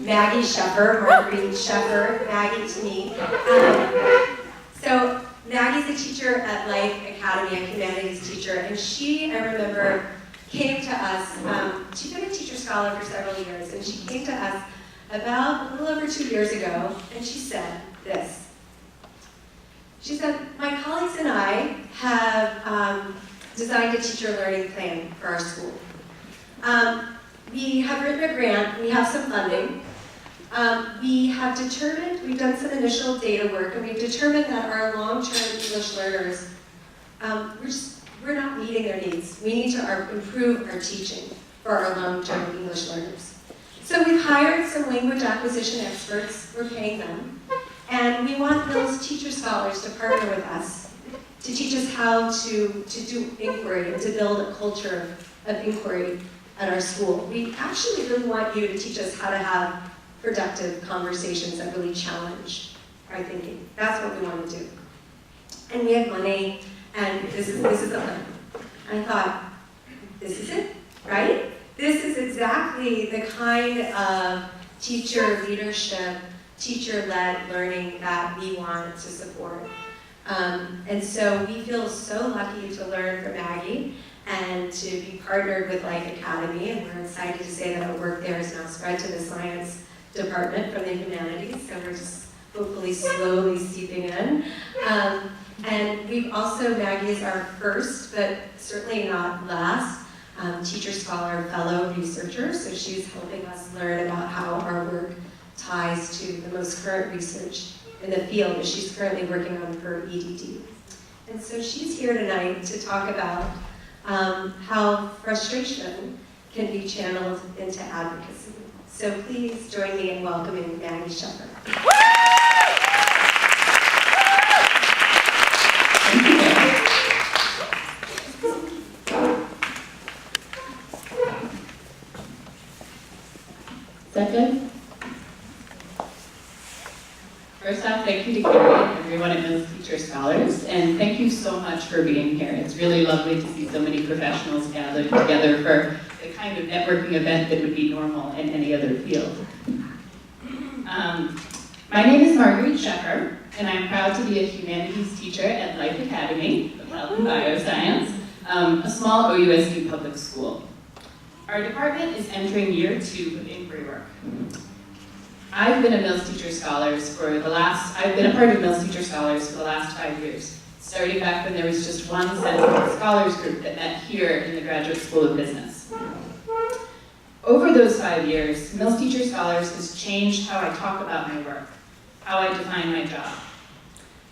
Maggie Sheffer, Marguerite Sheffer, Maggie to me. So Maggie's a teacher at Life Academy, a humanities teacher, and she, I remember, came to us. She's been a teacher scholar for several years, and she came to us about a little over 2 years ago, and she said this. She said, my colleagues and I have designed a teacher learning plan for our school. We have written a grant, we have some funding. We have determined, we've done some initial data work, and we've determined that our long-term English learners, we're not meeting their needs. We need to improve our teaching for our long-term English learners. So we've hired some language acquisition experts, we're paying them, and we want those teacher scholars to partner with us to teach us how to do inquiry and to build a culture of inquiry at our school. We actually really want you to teach us how to have productive conversations that really challenge our thinking. That's what we want to do. And we have money, and this is the plan. I thought, this is it, right? This is exactly the kind of teacher leadership, teacher-led learning that we want to support. And so we feel so lucky to learn from Maggie and to be partnered with Life Academy, and we're excited to say that our work there is now spread to the science department from the humanities, so we're just hopefully slowly seeping in. And we've also, Maggie is our first, but certainly not last, teacher scholar fellow researcher, so she's helping us learn about how our work ties to the most current research in the field that she's currently working on for EDD. And so she's here tonight to talk about how frustration can be channeled into advocacy. So please join me in welcoming Maggie Sheffer. Second. First off, thank you to Carrie and everyone at Mills Teacher Scholars, and thank you so much for being here. It's really lovely to see so many professionals gathered together for the kind of networking event that would be normal in any other field. My name is Marguerite Sheffer, and I'm proud to be a humanities teacher at Life Academy of Health and Bioscience, a small OUSD public school. Our department is entering year 2 of inquiry work. I've been a Mills Teacher Scholars I've been a part of Mills Teacher Scholars for the last 5 years, starting back when there was just one sensitive scholars group that met here in the Graduate School of Business. Over those 5 years, Mills Teacher Scholars has changed how I talk about my work, how I define my job.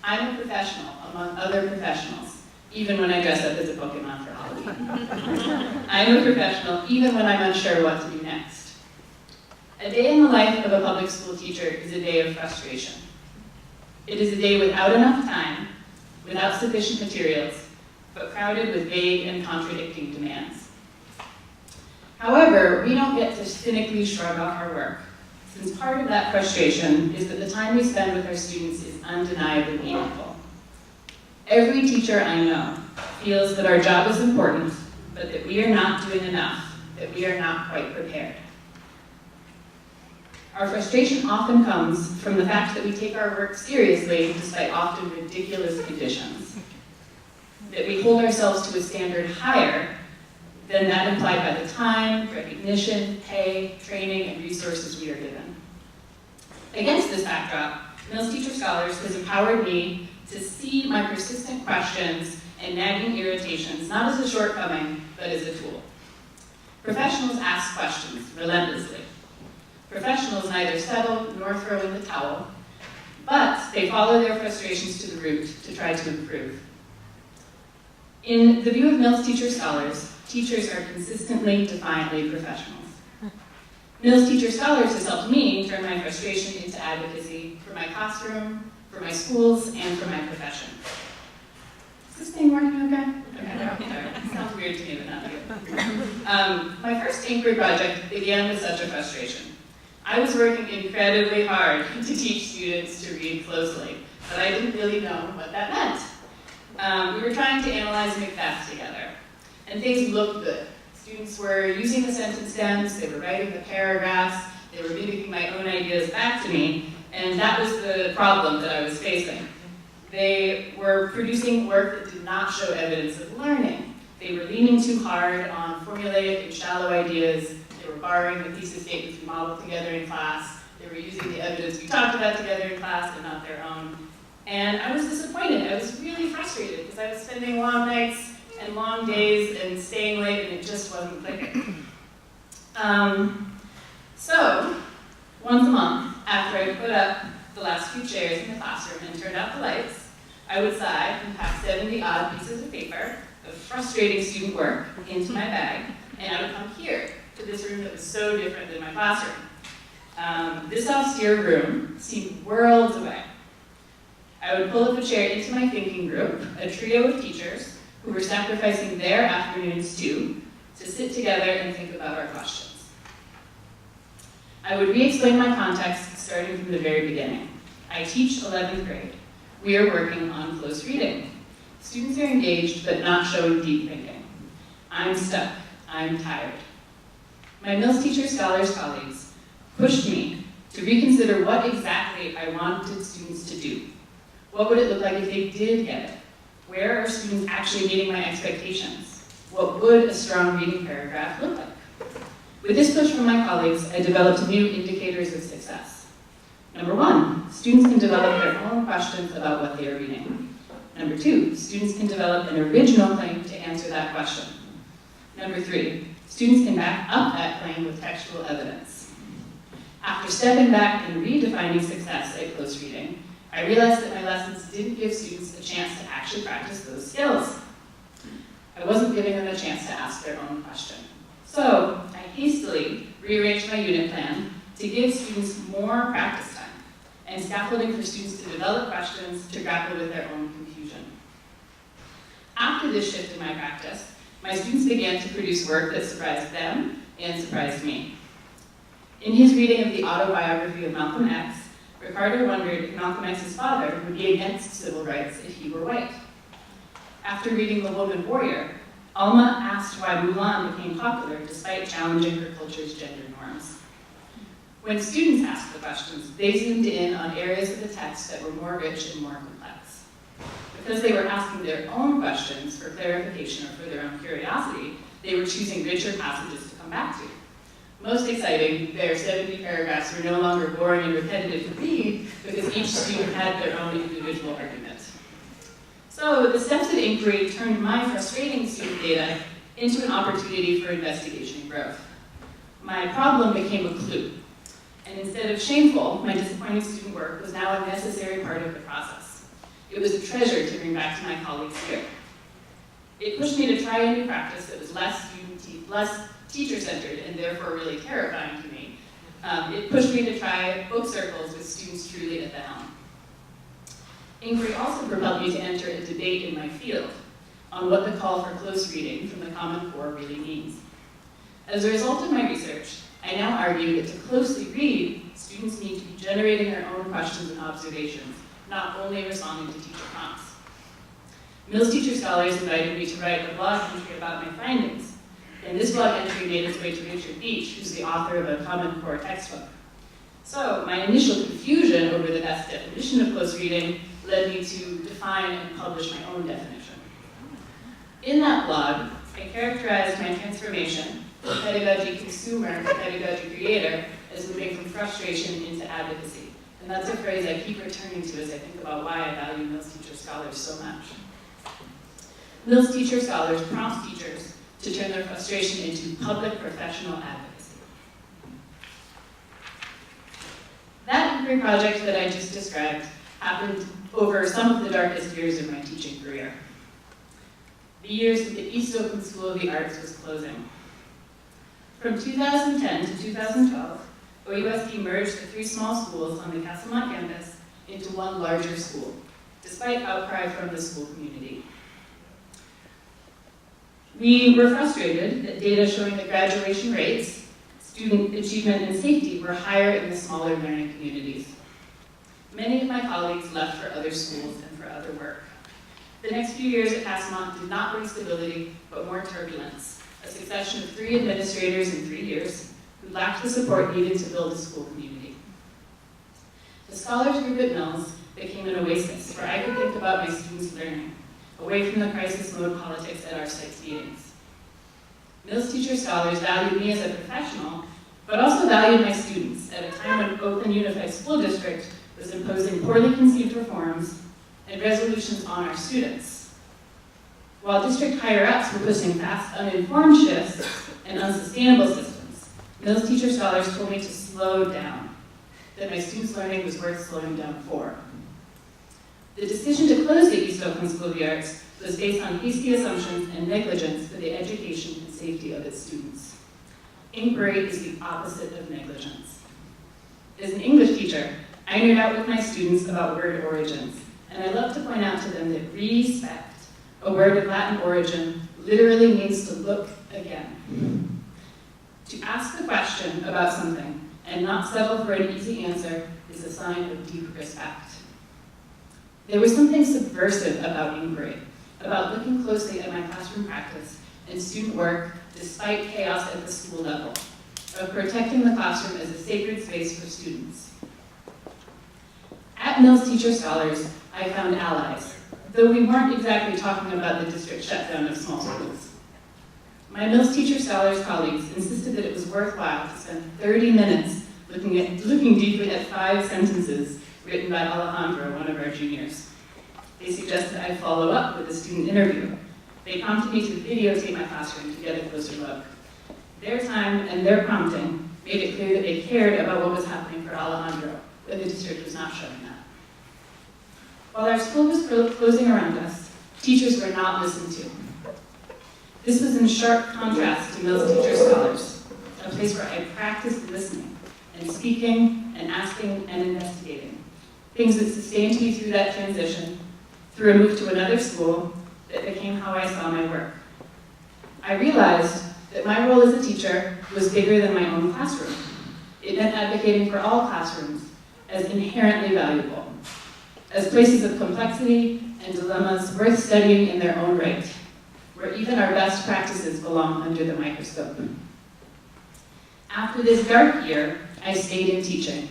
I'm a professional among other professionals, even when I dress up as a Pokemon for Halloween. I'm a professional even when I'm unsure what to do next. A day in the life of a public school teacher is a day of frustration. It is a day without enough time, without sufficient materials, but crowded with vague and contradicting demands. However, we don't get to cynically shrug off our work, since part of that frustration is that the time we spend with our students is undeniably meaningful. Every teacher I know feels that our job is important, but that we are not doing enough, that we are not quite prepared. Our frustration often comes from the fact that we take our work seriously despite often ridiculous conditions. That we hold ourselves to a standard higher than that implied by the time, recognition, pay, training, and resources we are given. Against this backdrop, Mills Teacher Scholars has empowered me to see my persistent questions and nagging irritations not as a shortcoming, but as a tool. Professionals ask questions relentlessly. Professionals neither settle nor throw in the towel, but they follow their frustrations to the root to try to improve. In the view of Mills Teacher Scholars, teachers are consistently, defiantly professionals. Mills Teacher Scholars has helped me turn my frustration into advocacy for my classroom, for my schools, and for my profession. Is this thing working okay? Okay, sounds weird to me, but not you. My first inquiry project began with such a frustration. I was working incredibly hard to teach students to read closely, but I didn't really know what that meant. We were trying to analyze Macbeth together, and things looked good. Students were using the sentence stems, they were writing the paragraphs, They were mimicking my own ideas back to me, and that was the problem that I was facing. They were producing work that did not show evidence of learning. They were leaning too hard on formulaic and shallow ideas. They were borrowing the thesis statements we modeled together in class. They were using the evidence we talked about together in class and not their own. And I was disappointed. I was really frustrated because I was spending long nights and long days and staying late, and it just wasn't clicking. So, once a month, after I put up the last few chairs in the classroom and turned out the lights, I would sigh and pack 70 odd pieces of paper of frustrating student work into my bag, and I would come here to this room that was so different than my classroom. This austere room seemed worlds away. I would pull up a chair into my thinking group, a trio of teachers who were sacrificing their afternoons too, to sit together and think about our questions. I would re-explain my context starting from the very beginning. I teach 11th grade. We are working on close reading. Students are engaged but not showing deep thinking. I'm stuck. I'm tired. My Mills Teacher Scholars colleagues pushed me to reconsider what exactly I wanted students to do. What would it look like if they did get it? Where are students actually meeting my expectations? What would a strong reading paragraph look like? With this push from my colleagues, I developed new indicators of success. Number 1, students can develop their own questions about what they are reading. Number 2, students can develop an original claim to answer that question. Number 3, students can back up that claim with textual evidence. After stepping back and redefining success at close reading, I realized that my lessons didn't give students a chance to actually practice those skills. I wasn't giving them a chance to ask their own question. So I hastily rearranged my unit plan to give students more practice time and scaffolding for students to develop questions to grapple with their own confusion. After this shift in my practice, my students began to produce work that surprised them and surprised me. In his reading of the autobiography of Malcolm X, Ricardo wondered if Malcolm X's father would be against civil rights if he were white. After reading The Woman Warrior, Alma asked why Mulan became popular despite challenging her culture's gender norms. When students asked the questions, they zoomed in on areas of the text that were more rich and more complex. Because they were asking their own questions for clarification or for their own curiosity, they were choosing richer passages to come back to. Most exciting, their 70 paragraphs were no longer boring and repetitive to read because each student had their own individual argument. So the steps of inquiry turned my frustrating student data into an opportunity for investigation and growth. My problem became a clue. And instead of shameful, my disappointing student work was now a necessary part of the process. It was a treasure to bring back to my colleagues here. It pushed me to try a new practice that was less teacher-centered and therefore really terrifying to me. It pushed me to try book circles with students truly at the helm. Inquiry also propelled me to enter a debate in my field on what the call for close reading from the Common Core really means. As a result of my research, I now argue that to closely read, students need to be generating their own questions and observations, not only responding to teacher prompts. Mills Teacher Scholars invited me to write a blog entry about my findings, and this blog entry made its way to Richard Beach, who's the author of a Common Core textbook. So my initial confusion over the best definition of close reading led me to define and publish my own definition. In that blog, I characterized my transformation from pedagogy consumer to pedagogy creator as moving from frustration into advocacy. And that's a phrase I keep returning to as I think about why I value Mills Teacher Scholars so much. Mills Teacher Scholars prompts teachers to turn their frustration into public professional advocacy. That inquiry project that I just described happened over some of the darkest years of my teaching career. The years that the East Oakland School of the Arts was closing. From 2010 to 2012, OUSD merged the 3 small schools on the Castlemont campus into one larger school, despite outcry from the school community. We were frustrated that data showing that graduation rates, student achievement, and safety were higher in the smaller learning communities. Many of my colleagues left for other schools and for other work. The next few years at Castlemont did not bring stability, but more turbulence. A succession of 3 administrators in 3 years, who lacked the support needed to build a school community. The Scholars Group at Mills became an oasis where I could think about my students' learning, away from the crisis mode politics at our site's meetings. Mills Teacher Scholars valued me as a professional, but also valued my students at a time when Oakland Unified School District was imposing poorly conceived reforms and resolutions on our students. While district higher-ups were pushing fast, uninformed shifts and unsustainable systems, Mills Teacher Scholars told me to slow down, that my students' learning was worth slowing down for. The decision to close the East Oakland School of the Arts was based on hasty assumptions and negligence for the education and safety of its students. Inquiry is the opposite of negligence. As an English teacher, I nerd out with my students about word origins, and I love to point out to them that respect, a word of Latin origin, literally means to look again. To ask the question about something and not settle for an easy answer is a sign of deep respect. There was something subversive about inquiry, about looking closely at my classroom practice and student work despite chaos at the school level, of protecting the classroom as a sacred space for students. At Mills Teacher Scholars, I found allies, though we weren't exactly talking about the district shutdown of small schools. My Mills Teacher Scholars colleagues insisted that it was worthwhile to spend 30 minutes looking deeply at 5 sentences written by Alejandro, one of our juniors. They suggested I follow up with a student interview. They prompted me to videotape my classroom to get a closer look. Their time and their prompting made it clear that they cared about what was happening for Alejandro, but the district was not showing that. While our school was closing around us, teachers were not listened to. This was in sharp contrast to Mills Teacher Scholars, a place where I practiced listening and speaking and asking and investigating, things that sustained me through that transition, through a move to another school that became how I saw my work. I realized that my role as a teacher was bigger than my own classroom. It meant advocating for all classrooms as inherently valuable, as places of complexity and dilemmas worth studying in their own right, where even our best practices belong under the microscope. After this dark year, I stayed in teaching.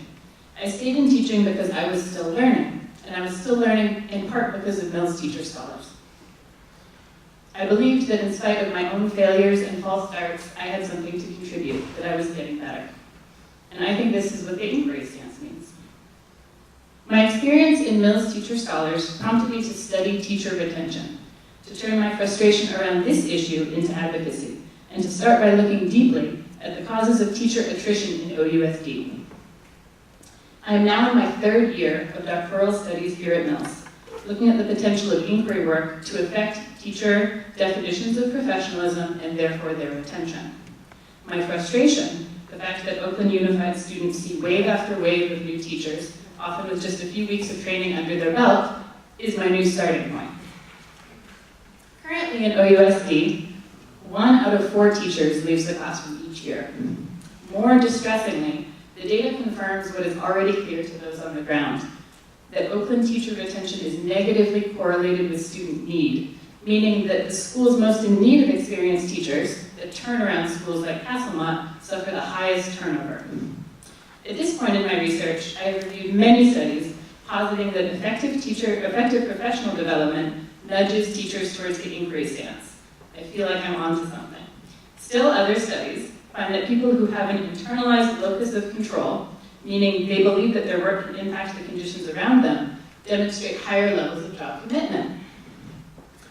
I stayed in teaching because I was still learning, and I was still learning in part because of Mills Teacher Scholars. I believed that in spite of my own failures and false starts, I had something to contribute, that I was getting better. And I think this is what the inquiry stance means. My experience in Mills Teacher Scholars prompted me to study teacher retention, to turn my frustration around this issue into advocacy, and to start by looking deeply at the causes of teacher attrition in OUSD. I am now in my 3rd year of doctoral studies here at Mills, looking at the potential of inquiry work to affect teacher definitions of professionalism and therefore their retention. My frustration, the fact that Oakland Unified students see wave after wave of new teachers, often with just a few weeks of training under their belt, is my new starting point. Currently in OUSD, 1 out of 4 teachers leaves the classroom each year. More distressingly, the data confirms what is already clear to those on the ground, that Oakland teacher retention is negatively correlated with student need, meaning that the schools most in need of experienced teachers, the turnaround schools like Castlemont, suffer the highest turnover. At this point in my research, I have reviewed many studies positing that effective professional development nudges teachers towards the inquiry stance. I feel like I'm onto something. Still, other studies find that people who have an internalized locus of control, meaning they believe that their work can impact the conditions around them, demonstrate higher levels of job commitment.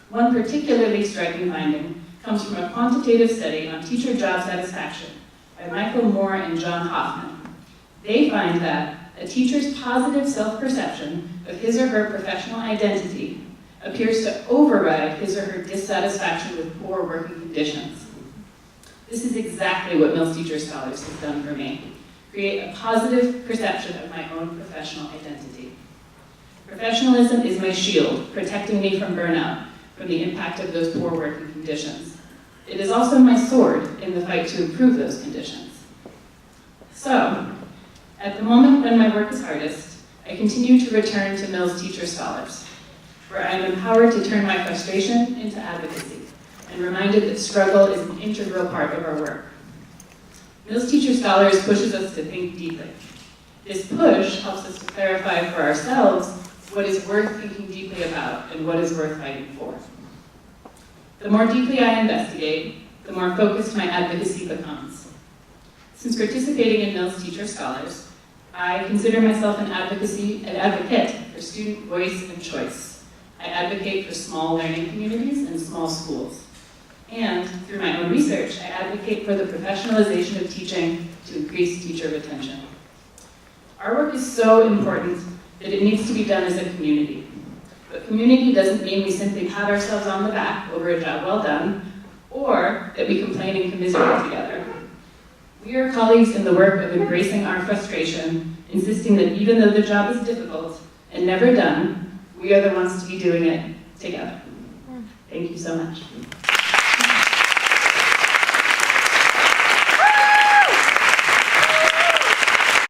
One particularly striking finding comes from a quantitative study on teacher job satisfaction by Michael Moore and John Hoffman. They find that a teacher's positive self-perception of his or her professional identity appears to override his or her dissatisfaction with poor working conditions. This is exactly what Mills Teacher Scholars has done for me. Create a positive perception of my own professional identity. Professionalism is my shield, protecting me from burnout, from the impact of those poor working conditions. It is also my sword in the fight to improve those conditions. So, at the moment when my work is hardest, I continue to return to Mills Teacher Scholars, where I am empowered to turn my frustration into advocacy, and reminded that struggle is an integral part of our work. Mills Teacher Scholars pushes us to think deeply. This push helps us to clarify for ourselves what is worth thinking deeply about and what is worth fighting for. The more deeply I investigate, the more focused my advocacy becomes. Since participating in Mills Teacher Scholars, I consider myself an advocate for student voice and choice. I advocate for small learning communities and small schools. And through my own research, I advocate for the professionalization of teaching to increase teacher retention. Our work is so important that it needs to be done as a community. But community doesn't mean we simply pat ourselves on the back over a job well done, or that we complain and commiserate together. We are colleagues in the work of embracing our frustration, insisting that even though the job is difficult and never done, we are the ones to be doing it together. Thank you so much.